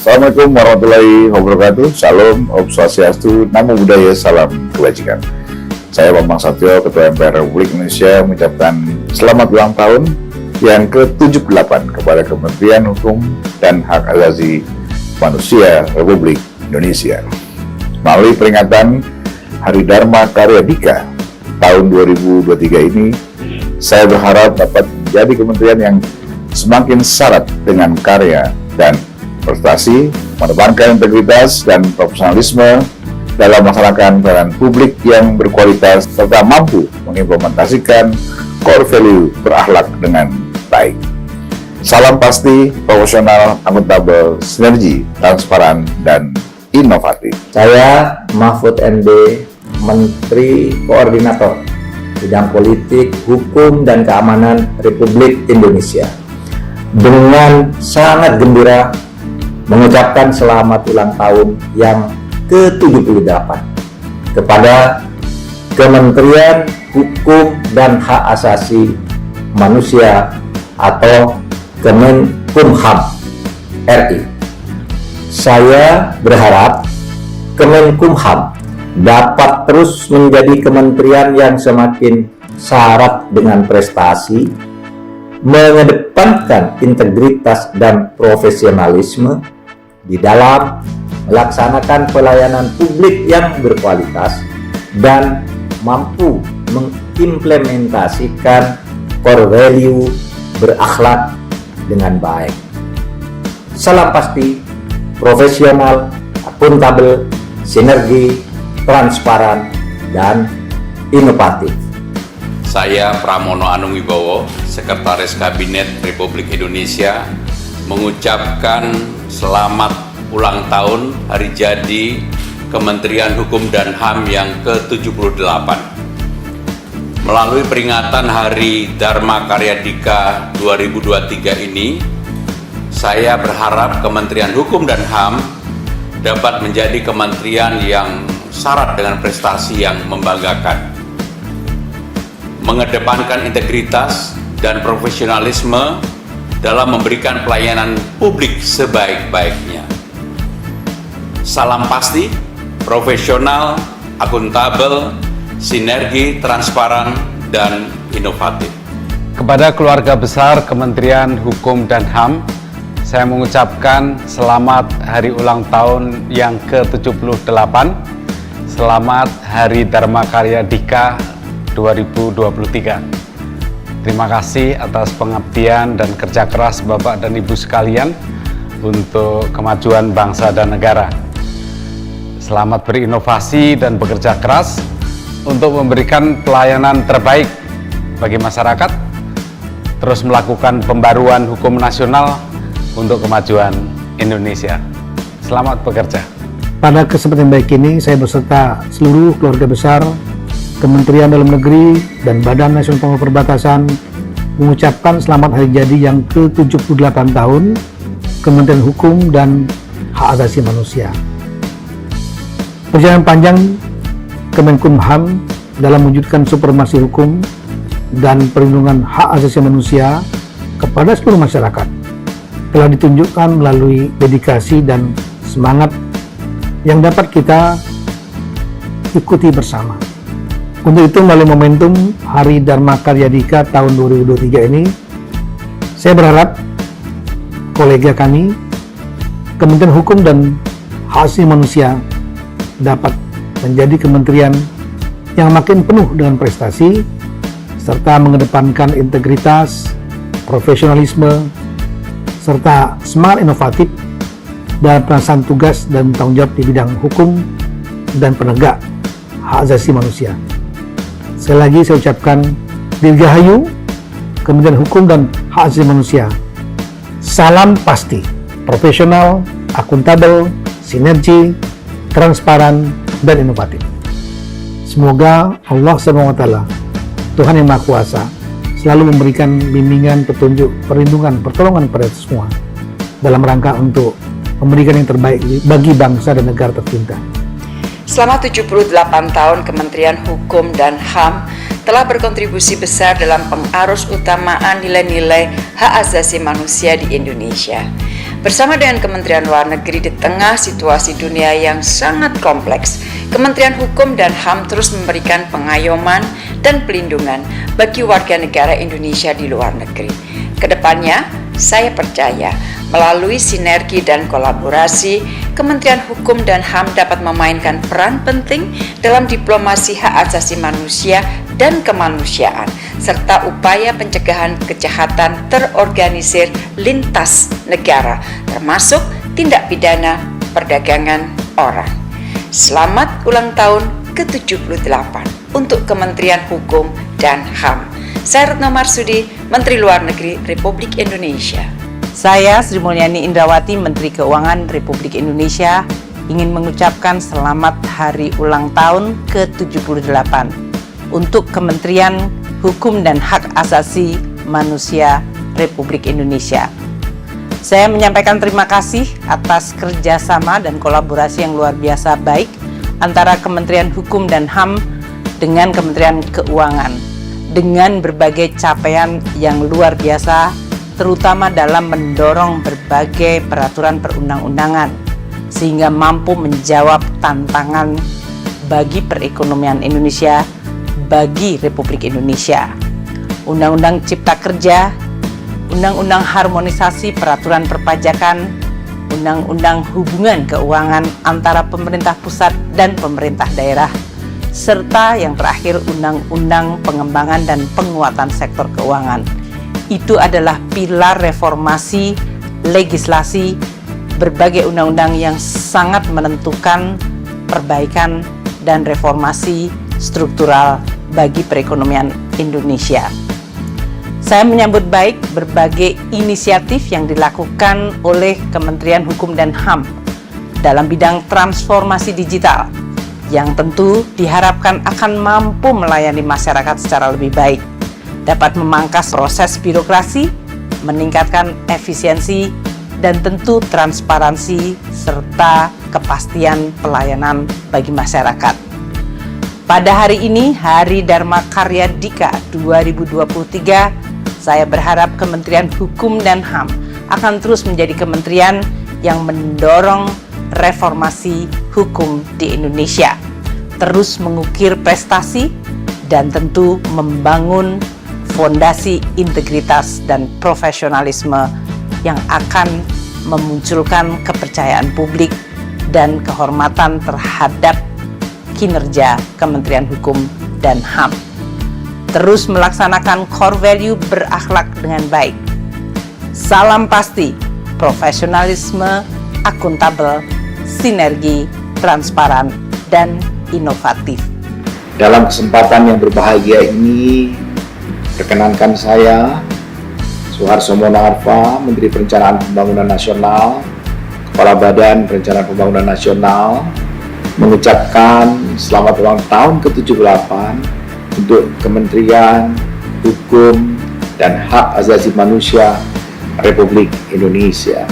Assalamualaikum warahmatullahi wabarakatuh. Shalom, Om Swastiastu, Namo Buddhaya, salam kebajikan. Saya Bambang Satyo, Ketua MPR Republik Indonesia, mengucapkan selamat ulang tahun yang ke-78 kepada Kementerian Hukum dan Hak Asasi Manusia Republik Indonesia. Melalui peringatan Hari Dharma Karya Dika tahun 2023 ini, saya berharap dapat menjadi kementerian yang semakin syarat dengan karya dan prestasi, mengedepankan integritas dan profesionalisme dalam melaksanakan pelayanan publik yang berkualitas serta mampu mengimplementasikan core value berakhlak dengan baik. Salam pasti, profesional, akuntabel, sinergi, transparan, dan inovatif. Saya Mahfud MD, Menteri Koordinator Bidang Politik, Hukum, dan Keamanan Republik Indonesia. Dengan sangat gembira mengucapkan selamat ulang tahun yang ke-78 kepada Kementerian Hukum dan Hak Asasi Manusia atau Kemenkumham RI. Saya berharap Kemenkumham dapat terus menjadi kementerian yang semakin syarat dengan prestasi, mengedepankan integritas dan profesionalisme di dalam melaksanakan pelayanan publik yang berkualitas dan mampu mengimplementasikan core value berakhlak dengan baik. Salam pasti, profesional, akuntabel, sinergi, transparan, dan inovatif. Saya Pramono Anung Wibowo, Sekretaris Kabinet Republik Indonesia, mengucapkan selamat ulang tahun hari jadi Kementerian Hukum dan HAM yang ke-78. Melalui peringatan Hari Dharma Karya Dika 2023 ini, saya berharap Kementerian Hukum dan HAM dapat menjadi kementerian yang syarat dengan prestasi yang membanggakan, mengedepankan integritas dan profesionalisme dalam memberikan pelayanan publik sebaik-baiknya. Salam pasti, profesional, akuntabel, sinergi, transparan, dan inovatif. Kepada keluarga besar Kementerian Hukum dan HAM, saya mengucapkan selamat hari ulang tahun yang ke-78, selamat Hari Dharma Karya Dika 2023. Terima kasih atas pengabdian dan kerja keras Bapak dan Ibu sekalian untuk kemajuan bangsa dan negara. Selamat berinovasi dan bekerja keras untuk memberikan pelayanan terbaik bagi masyarakat, terus melakukan pembaruan hukum nasional untuk kemajuan Indonesia. Selamat bekerja. Pada kesempatan baik ini, saya beserta seluruh keluarga besar Kementerian Dalam Negeri dan Badan Nasional Pengelola Perbatasan mengucapkan selamat hari jadi yang ke-78 tahun Kementerian Hukum dan Hak Asasi Manusia. Perjalanan panjang Kemenkumham dalam mewujudkan supremasi hukum dan perlindungan hak asasi manusia kepada seluruh masyarakat telah ditunjukkan melalui dedikasi dan semangat yang dapat kita ikuti bersama. Untuk itu, melalui momentum Hari Dharma Karya Dika tahun 2023 ini, saya berharap kolega kami, Kementerian Hukum dan Hak Asasi Manusia, dapat menjadi kementerian yang makin penuh dengan prestasi, serta mengedepankan integritas, profesionalisme, serta semangat inovatif dalam pelaksanaan tugas dan tanggung jawab di bidang hukum dan penegak hak asasi manusia. Sekali lagi saya ucapkan Dirgahayu Kementerian Hukum dan Hak Asasi Manusia. Salam pasti, profesional, akuntabel, sinergi, transparan, dan inovatif. Semoga Allah SWT, Tuhan Yang Maha Kuasa, selalu memberikan bimbingan, petunjuk, perlindungan, pertolongan kepada semua dalam rangka untuk memberikan yang terbaik bagi bangsa dan negara tercinta. Selama 78 tahun, Kementerian Hukum dan HAM telah berkontribusi besar dalam pengarus utamaan nilai-nilai hak asasi manusia di Indonesia. Bersama dengan Kementerian Luar Negeri di tengah situasi dunia yang sangat kompleks, Kementerian Hukum dan HAM terus memberikan pengayoman dan pelindungan bagi warga negara Indonesia di luar negeri. Kedepannya, saya percaya melalui sinergi dan kolaborasi, Kementerian Hukum dan HAM dapat memainkan peran penting dalam diplomasi hak asasi manusia dan kemanusiaan, serta upaya pencegahan kejahatan terorganisir lintas negara, termasuk tindak pidana perdagangan orang. Selamat ulang tahun ke-78 untuk Kementerian Hukum dan HAM. Saya Retno Marsudi, Menteri Luar Negeri Republik Indonesia. Saya Sri Mulyani Indrawati, Menteri Keuangan Republik Indonesia, ingin mengucapkan selamat hari ulang tahun ke-78 untuk Kementerian Hukum dan Hak Asasi Manusia Republik Indonesia. Saya menyampaikan terima kasih atas kerjasama dan kolaborasi yang luar biasa baik antara Kementerian Hukum dan HAM dengan Kementerian Keuangan, dengan berbagai capaian yang luar biasa, terutama dalam mendorong berbagai peraturan perundang-undangan, sehingga mampu menjawab tantangan bagi perekonomian Indonesia, bagi Republik Indonesia. Undang-Undang Cipta Kerja, Undang-Undang Harmonisasi Peraturan Perpajakan, Undang-Undang Hubungan Keuangan antara pemerintah pusat dan pemerintah daerah, serta yang terakhir Undang-Undang Pengembangan dan Penguatan Sektor Keuangan. Itu adalah pilar reformasi legislasi berbagai undang-undang yang sangat menentukan perbaikan dan reformasi struktural bagi perekonomian Indonesia. Saya menyambut baik berbagai inisiatif yang dilakukan oleh Kementerian Hukum dan HAM dalam bidang transformasi digital yang tentu diharapkan akan mampu melayani masyarakat secara lebih baik, dapat memangkas proses birokrasi, meningkatkan efisiensi, dan tentu transparansi serta kepastian pelayanan bagi masyarakat. Pada hari ini, Hari Dharma Karya Dika 2023, saya berharap Kementerian Hukum dan HAM akan terus menjadi kementerian yang mendorong reformasi hukum di Indonesia, terus mengukir prestasi, dan tentu membangun fondasi integritas dan profesionalisme yang akan memunculkan kepercayaan publik dan kehormatan terhadap kinerja Kementerian Hukum dan HAM. Terus melaksanakan core value berakhlak dengan baik. Salam pasti, profesionalisme, akuntabel, sinergi, transparan, dan inovatif. Dalam kesempatan yang berbahagia ini, perkenankan saya, Suharso Monarfa, Menteri Perencanaan Pembangunan Nasional, Kepala Badan Perencanaan Pembangunan Nasional, mengucapkan selamat ulang tahun ke-78 untuk Kementerian Hukum dan Hak Asasi Manusia Republik Indonesia.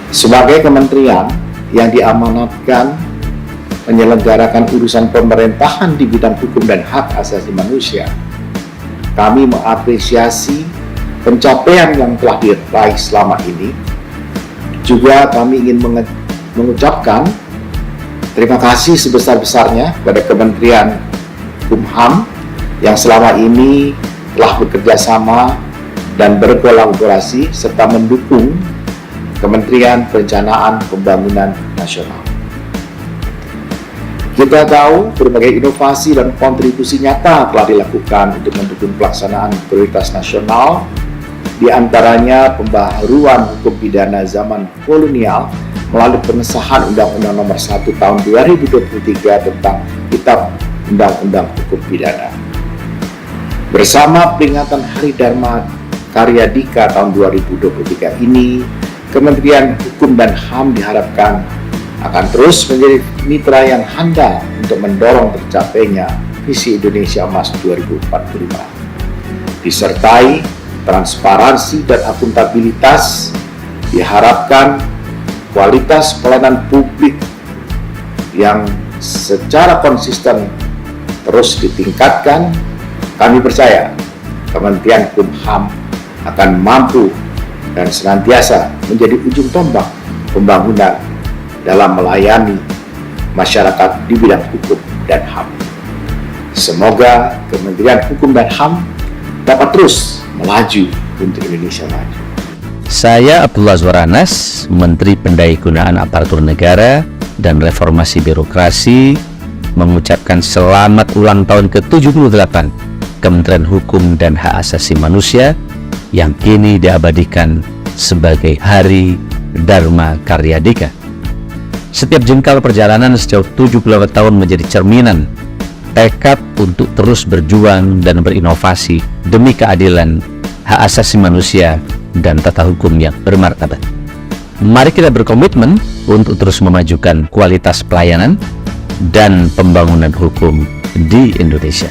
Sebagai kementerian yang diamanatkan menyelenggarakan urusan pemerintahan di bidang hukum dan hak asasi manusia, kami mengapresiasi pencapaian yang telah diraih selama ini. Juga kami ingin mengucapkan terima kasih sebesar-besarnya kepada Kementerian Hukum HAM yang selama ini telah bekerja sama dan berkolaborasi serta mendukung Kementerian Perencanaan Pembangunan Nasional. Kita tahu berbagai inovasi dan kontribusi nyata telah dilakukan untuk mendukung pelaksanaan prioritas nasional, di antaranya pembaharuan hukum pidana zaman kolonial melalui pengesahan Undang-Undang Nomor 1 Tahun 2023 tentang Kitab Undang-Undang Hukum Pidana. Bersama peringatan Hari Dharma Karya Dika tahun 2023 ini, Kementerian Hukum dan HAM diharapkan akan terus menjadi mitra yang handal untuk mendorong tercapainya visi Indonesia Emas 2045. Disertai transparansi dan akuntabilitas, diharapkan kualitas pelayanan publik yang secara konsisten terus ditingkatkan. Kami percaya Kementerian Hukum HAM akan mampu dan senantiasa menjadi ujung tombak pembangunan dalam melayani masyarakat di bidang hukum dan HAM. Semoga Kementerian Hukum dan HAM dapat terus melaju untuk Indonesia maju. Saya Abdullah Azwaranas, Menteri Pendayagunaan Aparatur Negara dan Reformasi Birokrasi, mengucapkan selamat ulang tahun ke-78 Kementerian Hukum dan Hak Asasi Manusia yang kini diabadikan sebagai Hari Dharma Karyadika. Setiap jengkal perjalanan sejauh 78 tahun menjadi cerminan tekad untuk terus berjuang dan berinovasi demi keadilan, hak asasi manusia, dan tata hukum yang bermartabat. Mari kita berkomitmen untuk terus memajukan kualitas pelayanan dan pembangunan hukum di Indonesia.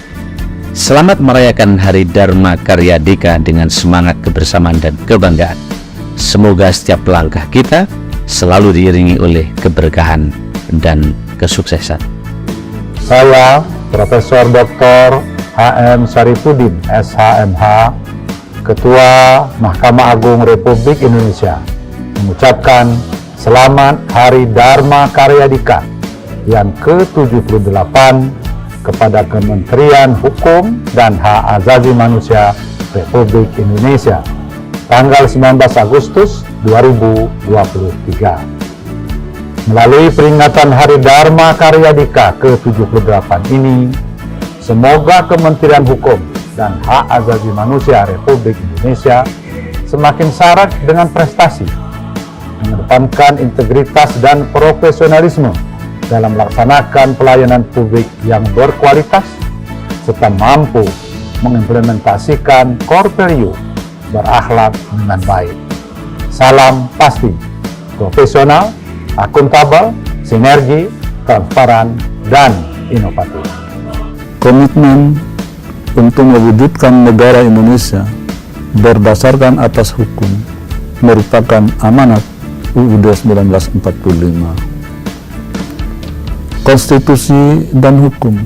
Selamat merayakan Hari Dharma Karyadika dengan semangat kebersamaan dan kebanggaan. Semoga setiap langkah kita selalu diiringi oleh keberkahan dan kesuksesan. Saya Profesor Dr. H.M. Syarifuddin, SHMH, Ketua Mahkamah Agung Republik Indonesia, mengucapkan selamat Hari Dharma Karyadika yang ke-78 kepada Kementerian Hukum dan Hak Asasi Manusia Republik Indonesia, tanggal 19 Agustus 2023. Melalui peringatan Hari Dharma Karyadika ke-78 ini, semoga Kementerian Hukum dan Hak Asasi Manusia Republik Indonesia semakin syarat dengan prestasi, mengedepankan integritas dan profesionalisme dalam melaksanakan pelayanan publik yang berkualitas, serta mampu mengimplementasikan core value berakhlak dengan baik. Salam pasti, profesional, akuntabel, sinergi, transparan, dan inovatif. Komitmen untuk mewujudkan negara Indonesia berdasarkan atas hukum merupakan amanat UUD 1945. Konstitusi dan hukum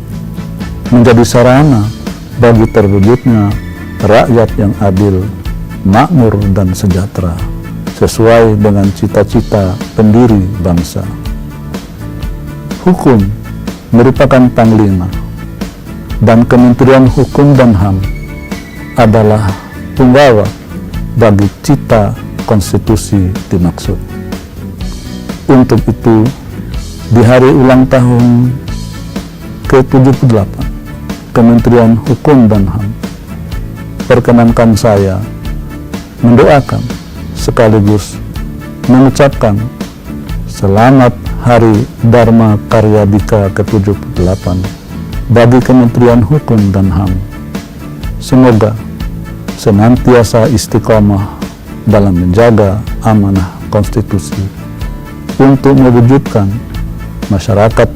menjadi sarana bagi terwujudnya rakyat yang adil, makmur, dan sejahtera, sesuai dengan cita-cita pendiri bangsa. Hukum merupakan panglima, dan Kementerian Hukum dan HAM adalah punggawa bagi cita konstitusi dimaksud. Untuk itu, di hari ulang tahun ke-78 Kementerian Hukum dan HAM, perkenankan saya mendoakan sekaligus mengucapkan selamat Hari Dharma Karyadika ke-78 bagi Kementerian Hukum dan HAM. Semoga senantiasa istiqomah dalam menjaga amanah konstitusi untuk mewujudkan masyarakat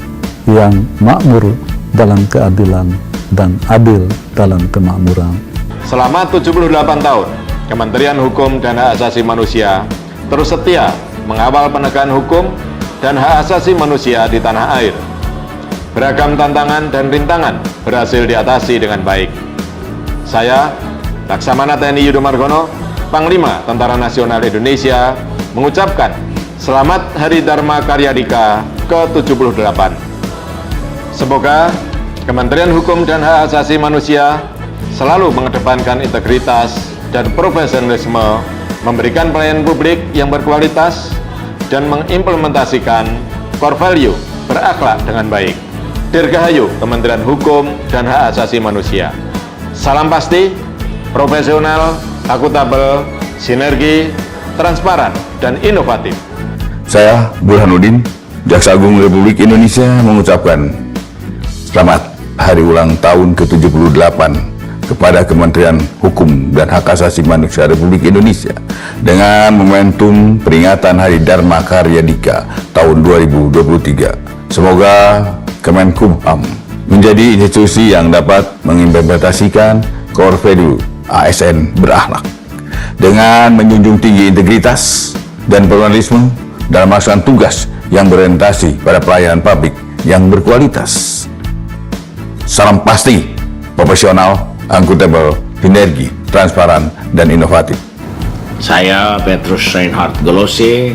yang makmur dalam keadilan dan adil dalam kemakmuran. Selama 78 tahun, Kementerian Hukum dan Hak Asasi Manusia terus setia mengawal penegakan hukum dan hak asasi manusia di tanah air. Beragam tantangan dan rintangan berhasil diatasi dengan baik. Saya, Laksamana TNI Yudo Margono, Panglima Tentara Nasional Indonesia, mengucapkan selamat Hari Dharma Karyadika ke-78. Semoga Kementerian Hukum dan Hak Asasi Manusia selalu mengedepankan integritas dan profesionalisme, memberikan pelayanan publik yang berkualitas, dan mengimplementasikan core value berakhlak dengan baik. Dirgahayu Kementerian Hukum dan Hak Asasi Manusia. Salam pasti, profesional, akuntabel, sinergi, transparan, dan inovatif. Saya Burhanuddin, Jaksa Agung Republik Indonesia, mengucapkan selamat Hari Ulang Tahun ke-78 kepada Kementerian Hukum dan Hak Asasi Manusia Republik Indonesia dengan momentum peringatan Hari Dharma Karyadika tahun 2023. Semoga Kemenkumham menjadi institusi yang dapat mengimplementasikan core value ASN berakhlak dengan menjunjung tinggi integritas dan pluralisme dalam melaksanakan tugas yang berorientasi pada pelayanan publik yang berkualitas. Salam pasti, profesional, akuntabel, sinergi, transparan, dan inovatif. Saya Petrus Reinhard Golose,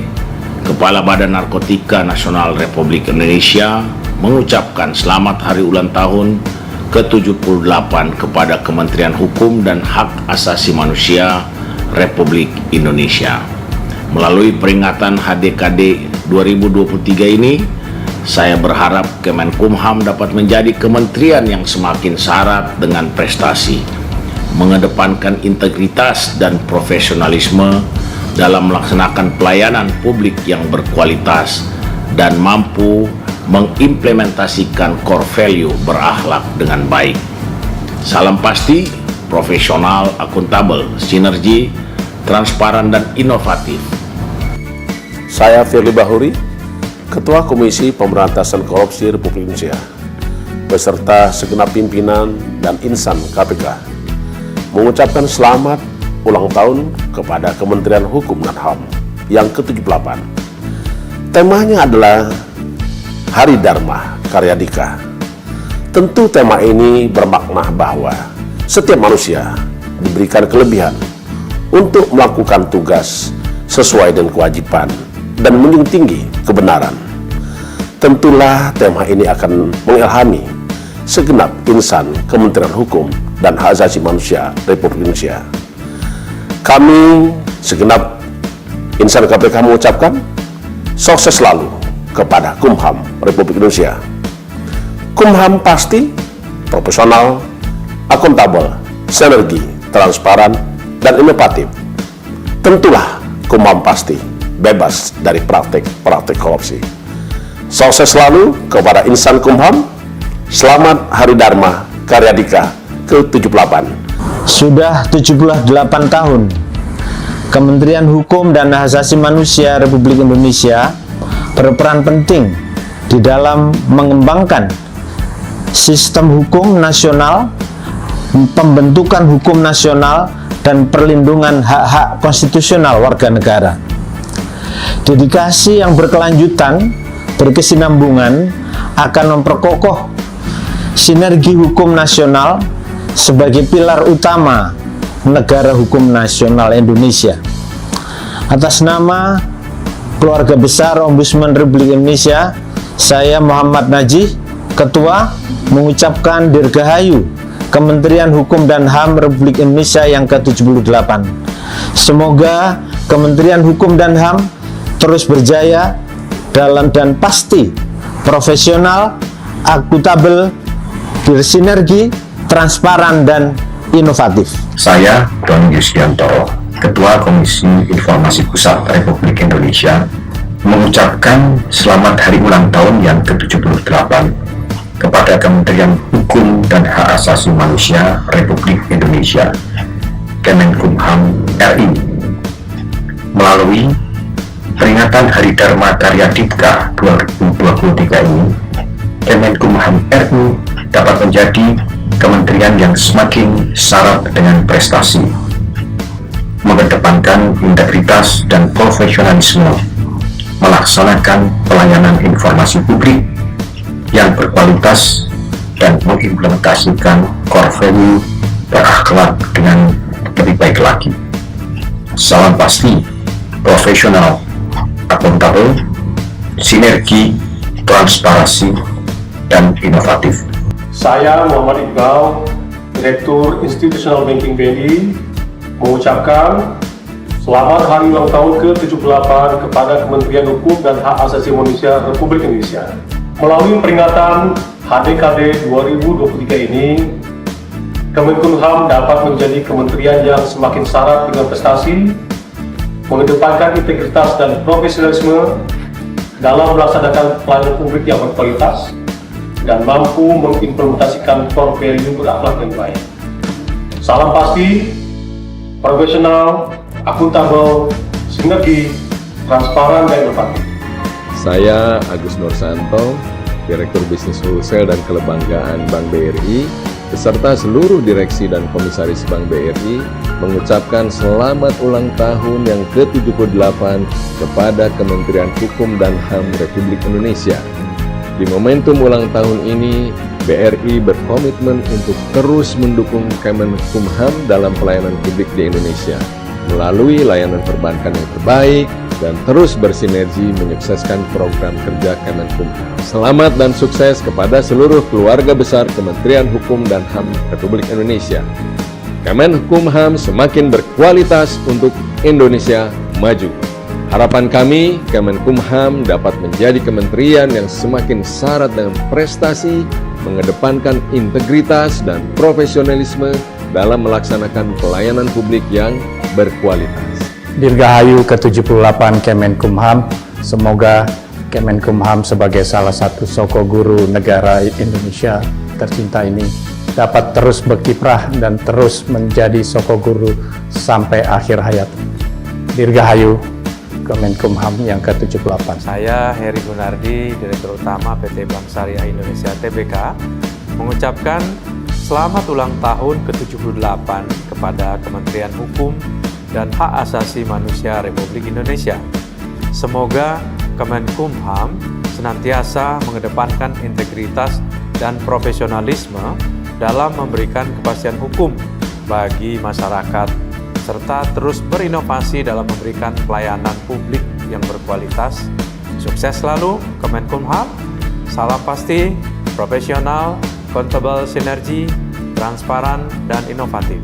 Kepala Badan Narkotika Nasional Republik Indonesia, mengucapkan selamat hari ulang tahun ke-78 kepada Kementerian Hukum dan Hak Asasi Manusia Republik Indonesia. Melalui peringatan HDKD 2023 ini, saya berharap Kemenkumham dapat menjadi kementerian yang semakin syarat dengan prestasi, mengedepankan integritas dan profesionalisme dalam melaksanakan pelayanan publik yang berkualitas dan mampu mengimplementasikan core value berakhlak dengan baik. Salam pasti, profesional, akuntabel, sinergi, transparan, dan inovatif. Saya Firly Bahuri, Ketua Komisi Pemberantasan Korupsi Republik Indonesia, beserta segenap pimpinan dan insan KPK, mengucapkan selamat ulang tahun kepada Kementerian Hukum dan HAM yang ke-78. Temanya adalah Hari Dharma Karya Dika. Tentu tema ini bermakna bahwa setiap manusia diberikan kelebihan untuk melakukan tugas sesuai dengan kewajiban dan menjunjung tinggi kebenaran. Tentulah tema ini akan mengilhami segenap insan Kementerian Hukum dan Hak Asasi Manusia Republik Indonesia. Kami segenap insan KPK mengucapkan sukses selalu kepada Kumham Republik Indonesia. Kumham pasti profesional, akuntabel, sinergi, transparan, dan inovatif. Tentulah Kumham pasti bebas dari praktik korupsi. Sukses selalu kepada insan Kumham. Selamat Hari Dharma Karya Dika ke-78. Sudah 78 tahun Kementerian Hukum dan Hak Asasi Manusia Republik Indonesia berperan penting di dalam mengembangkan sistem hukum nasional, pembentukan hukum nasional, dan perlindungan hak-hak konstitusional warga negara. Dedikasi yang berkelanjutan, berkesinambungan akan memperkokoh sinergi hukum nasional sebagai pilar utama negara hukum nasional Indonesia. Atas nama Keluarga Besar Ombudsman Republik Indonesia, saya Muhammad Najih, Ketua, mengucapkan Dirgahayu Kementerian Hukum dan HAM Republik Indonesia yang ke-78. Semoga Kementerian Hukum dan HAM terus berjaya dalam dan pasti profesional, akuntabel, bersinergi, transparan, dan inovatif. Saya Doni Yusdianto, Ketua Komisi Informasi Pusat Republik Indonesia, mengucapkan selamat hari ulang tahun yang ke-78 kepada Kementerian Hukum dan Hak Asasi Manusia Republik Indonesia, Kemenkumham RI. Melalui peringatan Hari Dharma Karya Dika 2023 ini, Kemenkumham RI dapat menjadi kementerian yang semakin syarat dengan prestasi, mengedepankan integritas dan profesionalisme, melaksanakan pelayanan informasi publik yang berkualitas, dan mengimplementasikan core value berakhlak dengan lebih baik lagi. Salam pasti, profesional, akuntabel, sinergi, transparansi, dan inovatif. Saya Muhammad Iqbal, Direktur Institutional Banking BNI, mengucapkan selamat hari ulang tahun ke-78 kepada Kementerian Hukum dan Hak Asasi Manusia Republik Indonesia. Melalui peringatan HDKD 2023 ini, Kemenkumham dapat menjadi kementerian yang semakin syarat dengan prestasi, mengedepankan integritas dan profesionalisme dalam melaksanakan pelayanan publik yang berkualitas, dan mampu mengimplementasikan core value berakhlak yang baik. Salam pasti, profesional, akuntabel, sinergi, transparan, dan inovatif. Saya Agus Nursanto, Direktur Bisnis Wholesale dan Kelebanggaan Bank BRI, beserta seluruh direksi dan komisaris Bank BRI, mengucapkan selamat ulang tahun yang ke-78 kepada Kementerian Hukum dan HAM Republik Indonesia. Di momentum ulang tahun ini, BRI berkomitmen untuk terus mendukung Kemenkumham dalam pelayanan publik di Indonesia. melalui layanan perbankan yang terbaik dan terus bersinergi menyukseskan program kerja Kemenkumham. Selamat dan sukses kepada seluruh keluarga besar Kementerian Hukum dan HAM Republik Indonesia. Kemenkumham semakin berkualitas untuk Indonesia maju. Harapan kami, Kemenkumham dapat menjadi kementerian yang semakin syarat dengan prestasi, mengedepankan integritas dan profesionalisme dalam melaksanakan pelayanan publik yang berkualitas. Dirgahayu ke-78 Kemenkumham, semoga Kemenkumham sebagai salah satu soko guru negara Indonesia tercinta ini dapat terus berkiprah dan terus menjadi soko guru sampai akhir hayat. Dirgahayu Kemenkumham yang ke-78. Saya Heri Gunardi, Direktur Utama PT Bank Syariah Indonesia Tbk, mengucapkan selamat ulang tahun ke-78 kepada Kementerian Hukum dan Hak Asasi Manusia Republik Indonesia. Semoga Kemenkumham senantiasa mengedepankan integritas dan profesionalisme dalam memberikan kepastian hukum bagi masyarakat, serta terus berinovasi dalam memberikan pelayanan publik yang berkualitas. Sukses selalu Kemenkumham, salam pasti, profesional, akuntabel, sinergi, transparan, dan inovatif.